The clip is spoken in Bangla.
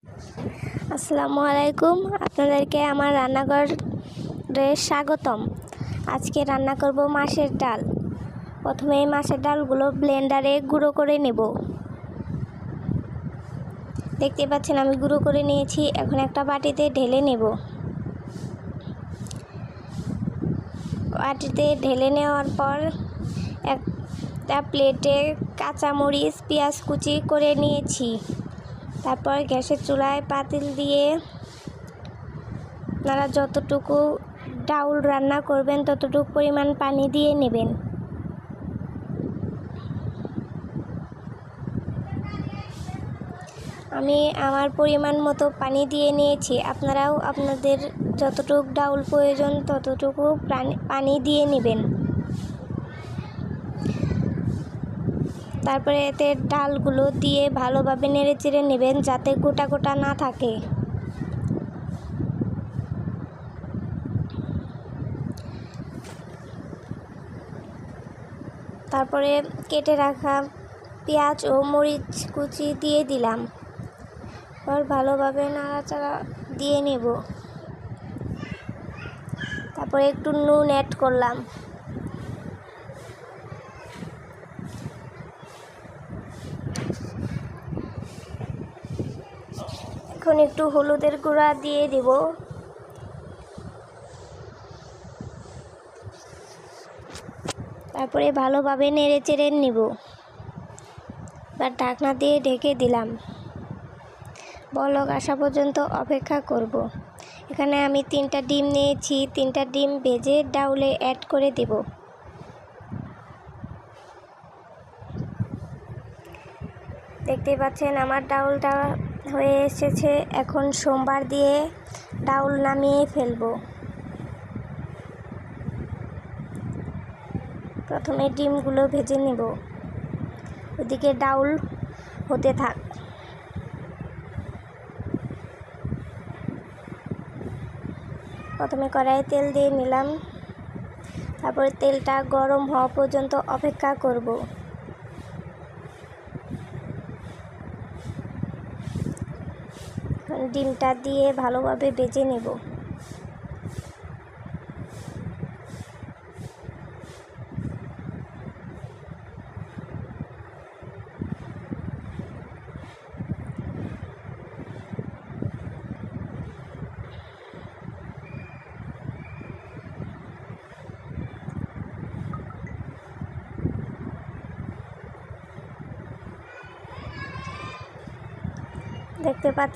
আসসালামু আলাইকুম, আপনাদেরকে আমার রান্নাঘরে স্বাগতম। আজকে রান্না করব মাছের ডাল। প্রথমে এই মাছের ডালগুলো ব্লেন্ডারে গুঁড়ো করে নেব। দেখতে পাচ্ছেন আমি গুঁড়ো করে নিয়েছি। এখন একটা বাটিতে ঢেলে নেব। বাটিতে ঢেলে নেওয়ার পর একটা প্লেটে কাঁচামরিচ পেঁয়াজ কুচি করে নিয়েছি। তারপর গ্যাসের চুলায় পাতিল দিয়ে আপনারা যতটুকু ডাউল রান্না করবেন ততটুকু পরিমাণ পানি দিয়ে নেবেন। আমি আমার পরিমাণ মতো পানি দিয়ে নিয়েছি। আপনারাও আপনাদের যতটুকু ডাউল প্রয়োজন ততটুকু পানি দিয়ে নেবেন। তারপরে এতে ডালগুলো দিয়ে ভালোভাবে নেড়ে চেড়ে নেবেন যাতে গোটা গোটা না থাকে। তারপরে কেটে রাখা পেঁয়াজ ও মরিচ কুচি দিয়ে দিলাম। এবার ভালোভাবে নাড়াচাড়া দিয়ে নেব। তারপরে একটু নুন অ্যাড করলাম। এখন একটু হলুদের গুঁড়া দিয়ে দেব। তারপরে ভালোভাবে নেড়ে চেড়ে নেব। এবার ঢাকনা দিয়ে ঢেকে দিলাম। বলক আসা পর্যন্ত অপেক্ষা করব। এখানে আমি 3টা ডিম নিয়েছি। 3টা ডিম ভেজে ডাউলে অ্যাড করে দেব। দেখতেই পাচ্ছেন আমার ডাউলটা হয়ে এসেছে। এখন সোমবার দিয়ে ডাউল নামিয়ে ফেলব। প্রথমে ডিমগুলো ভেজে নেব। ওদিকে ডাউল হতে থাক। প্রথমে কড়াইয়ে তেল দিয়ে নিলাম। তারপরে তেলটা গরম হওয়া পর্যন্ত অপেক্ষা করব। ডিমটা দিয়ে ভালোভাবে ভেজে নেব। দেখতে পাচ্ছেন